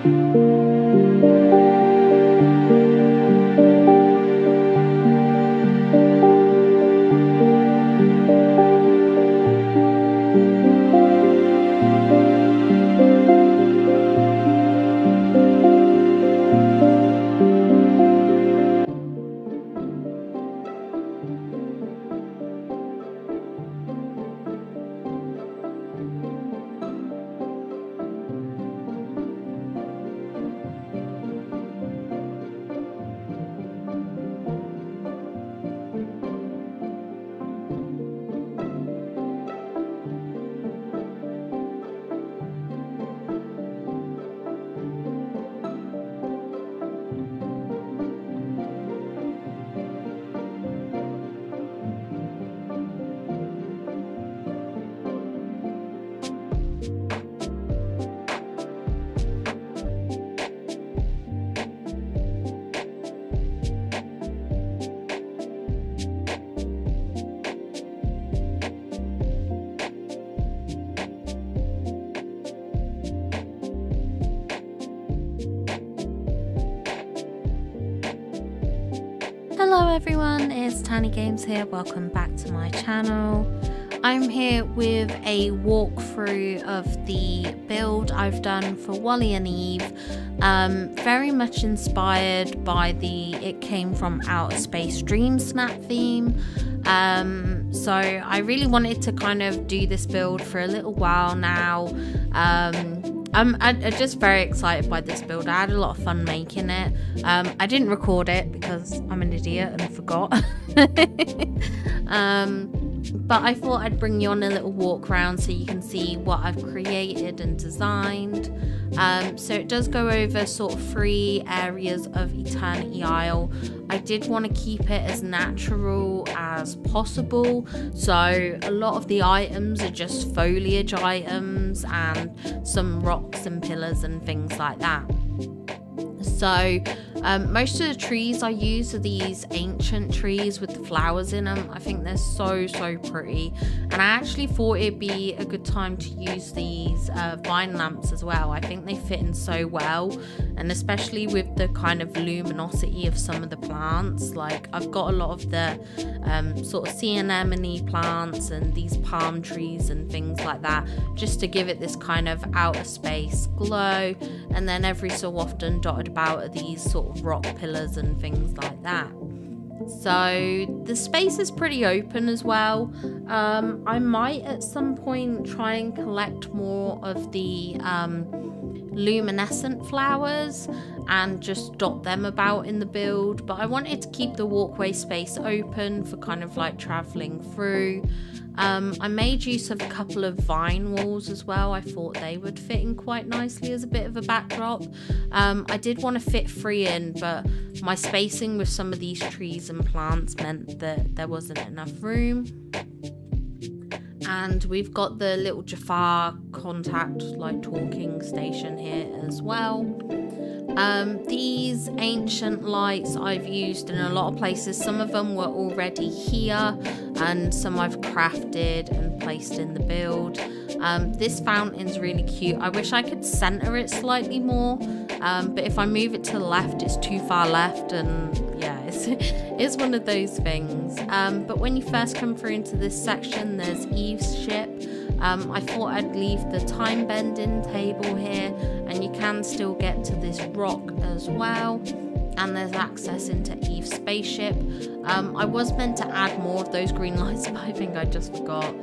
Hello everyone, it's Tiny Games here. Welcome back to my channel. I'm here with a walkthrough of the build I've done for Wally and Eve. Very much inspired by the It Came From Outer Space Dream Snap theme. So I really wanted to kind of do this build for a little while now. I'm just very excited by this build. I had a lot of fun making it. I didn't record it because I'm an idiot and forgot. But I thought I'd bring you on a little walk around so you can see what I've created and designed. So it does go over sort of 3 areas of Eternity Isle. I did want to keep it as natural as possible, so a lot of the items are just foliage items and some rocks and pillars and things like that. So most of the trees I use are these ancient trees with the flowers in them. I think they're so pretty, and I actually thought it'd be a good time to use these vine lamps as well. I think they fit in so well, and especially with the kind of luminosity of some of the plants. Like I've got a lot of the sort of sea anemone plants and these palm trees and things like that, just to give it this kind of outer space glow. And then every so often dotted about are these sort of rock pillars and things like that. So the space is pretty open as well. I might at some point try and collect more of the luminescent flowers and just dot them about in the build, but I wanted to keep the walkway space open for kind of like traveling through. I made use of a couple of vine walls as well. I thought they would fit in quite nicely as a bit of a backdrop. I did want to fit 3 in, but my spacing with some of these trees and plants meant that there wasn't enough room. And we've got the little Jafar contact like talking station here as well. These ancient lights I've used in a lot of places. Some of them were already here and some I've crafted and placed in the build. This fountain's really cute. I wish I could center it slightly more, but if I move it to the left, it's too far left, and yeah, it's one of those things. But when you first come through into this section, there's Eve's ship. I thought I'd leave the time bending table here, and you can still get to this rock as well, and there's access into Eve's spaceship. I was meant to add more of those green lights, but I think I just forgot.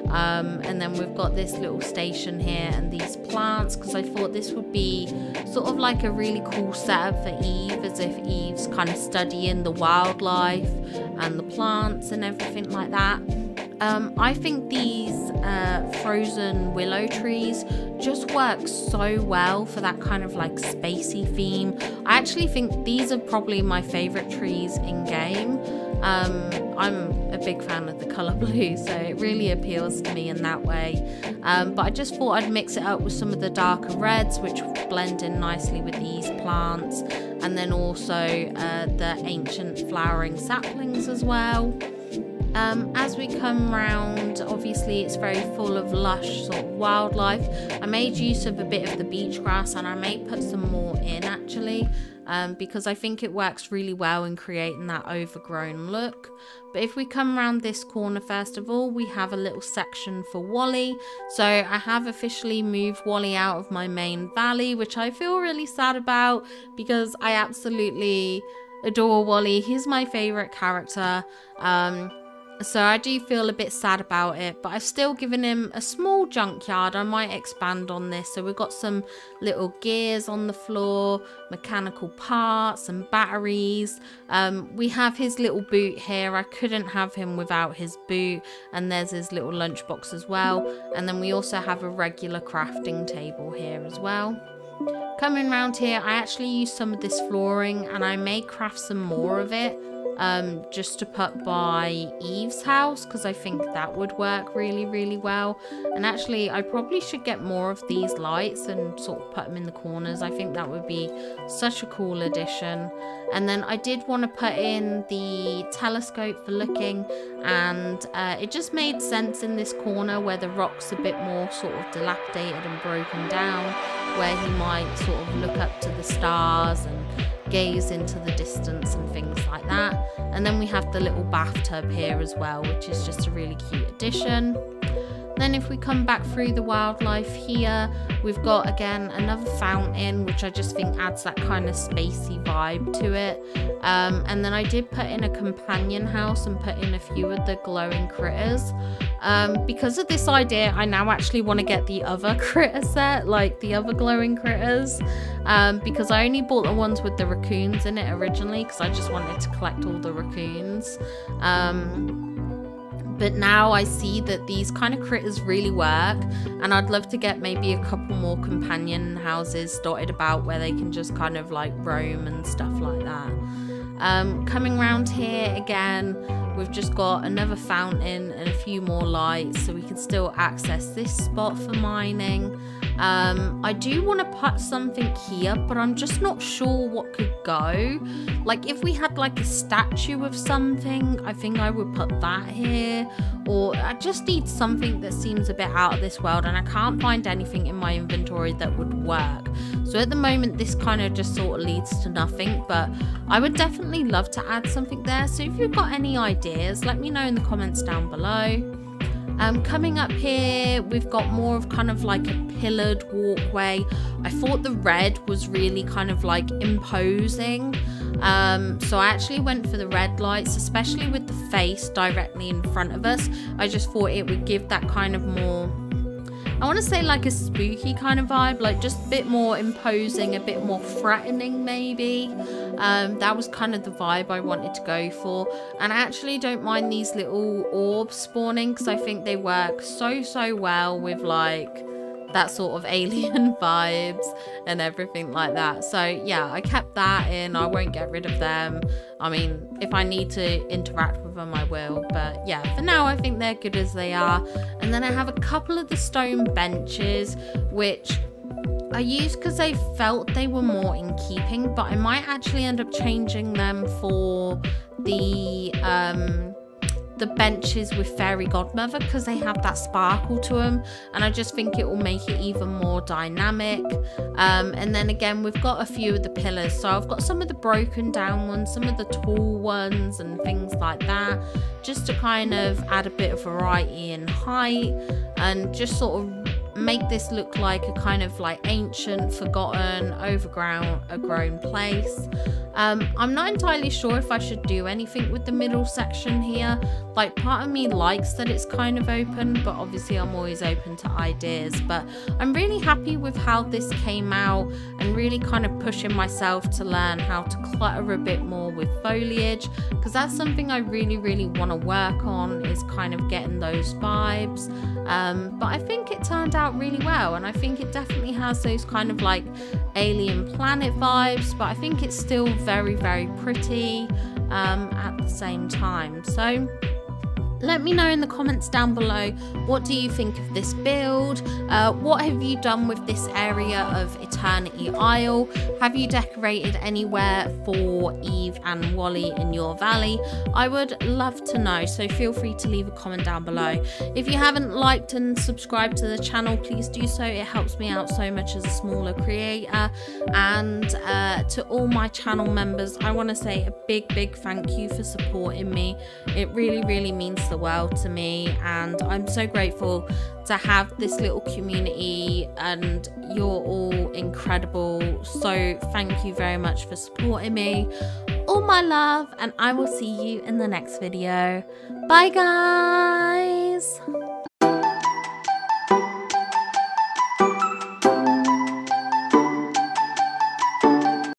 And then we've got this little station here and these plants, because I thought this would be sort of like a really cool setup for Eve, as if Eve's kind of studying the wildlife and the plants and everything like that. I think these frozen willow trees just work so well for that kind of like spacey theme. I actually think these are probably my favorite trees in game. I'm a big fan of the color blue, so it really appeals to me in that way. But I just thought I'd mix it up with some of the darker reds, which blend in nicely with these plants, and then also the ancient flowering saplings as well. As we come round, obviously it's very full of lush sort of wildlife. I made use of a bit of the beach grass, and I may put some more in actually, because I think it works really well in creating that overgrown look. But if we come around this corner, first of all, we have a little section for Wally. So I have officially moved Wally out of my main valley, which I feel really sad about because I absolutely adore Wally. He's my favorite character. So I do feel a bit sad about it, but I've still given him a small junkyard. I might expand on this. So we've got some little gears on the floor, mechanical parts and batteries. We have his little boot here. I couldn't have him without his boot, and there's his little lunchbox as well. And then we also have a regular crafting table here as well. Coming around here, I actually used some of this flooring, and I may craft some more of it. Just to put by Eve's house, because I think that would work really well. And actually I probably should get more of these lights and sort of put them in the corners. I think that would be such a cool addition. And then I did want to put in the telescope for looking, and it just made sense in this corner where the rock's a bit more sort of dilapidated and broken down, where he might sort of look up to the stars and gaze into the distance and things like that. And then we have the little bathtub here as well, which is just a really cute addition. Then if we come back through the wildlife here, we've got again another fountain, which I just think adds that kind of spacey vibe to it. And then I did put in a companion house and put in a few of the glowing critters. Because of this idea, I now actually want to get the other critter set, like the other glowing critters, because I only bought the ones with the raccoons in it originally, because I just wanted to collect all the raccoons. But now I see that these kind of critters really work, and I'd love to get maybe a couple more companion houses dotted about where they can just kind of like roam and stuff like that. Coming around here again, we've just got another fountain and a few more lights, so we can still access this spot for mining. I do want to put something here, but I'm just not sure what could go. Like if we had like a statue of something, I think I would put that here. Or I just need something that seems a bit out of this world, and I can't find anything in my inventory that would work. So at the moment this kind of just sort of leads to nothing, but I would definitely love to add something there. So if you've got any ideas, let me know in the comments down below. Coming up here, we've got more of kind of like a pillared walkway. I thought the red was really kind of like imposing. So I actually went for the red lights, especially with the face directly in front of us. I just thought it would give that kind of more, I want to say like a spooky kind of vibe, like just a bit more imposing, a bit more threatening maybe. That was kind of the vibe I wanted to go for. And I actually don't mind these little orbs spawning, because I think they work so well with like that sort of alien vibes and everything like that. So yeah, I kept that in. I won't get rid of them. I mean, if I need to interact with them, I will. But yeah, for now, I think they're good as they are. And then I have a couple of the stone benches, which I used because I felt they were more in keeping, but I might actually end up changing them for the benches with Fairy Godmother, because they have that sparkle to them, and I just think it will make it even more dynamic. And then again, we've got a few of the pillars, so I've got some of the broken down ones, some of the tall ones and things like that, just to kind of add a bit of variety in height and just sort of make this look like a kind of like ancient, forgotten, overgrown place. I'm not entirely sure if I should do anything with the middle section here. Like, part of me likes that it's kind of open, but obviously I'm always open to ideas. But I'm really happy with how this came out, and really kind of pushing myself to learn how to clutter a bit more with foliage, because that's something I really want to work on, is kind of getting those vibes. But I think it turned out really well, and I think it definitely has those kind of like alien planet vibes, but I think it's still very pretty at the same time. So Let me know in the comments down below, what do you think of this build? What have you done with this area of Eternity Isle? Have you decorated anywhere for Eve and Wally in your valley? I would love to know, so feel free to leave a comment down below. If you haven't liked and subscribed to the channel, please do so. It helps me out so much as a smaller creator. And to all my channel members, I want to say a big thank you for supporting me. It really means the world to me, and I'm so grateful to have this little community, and you're all incredible. So thank you very much for supporting me. All my love, and I will see you in the next video. Bye guys.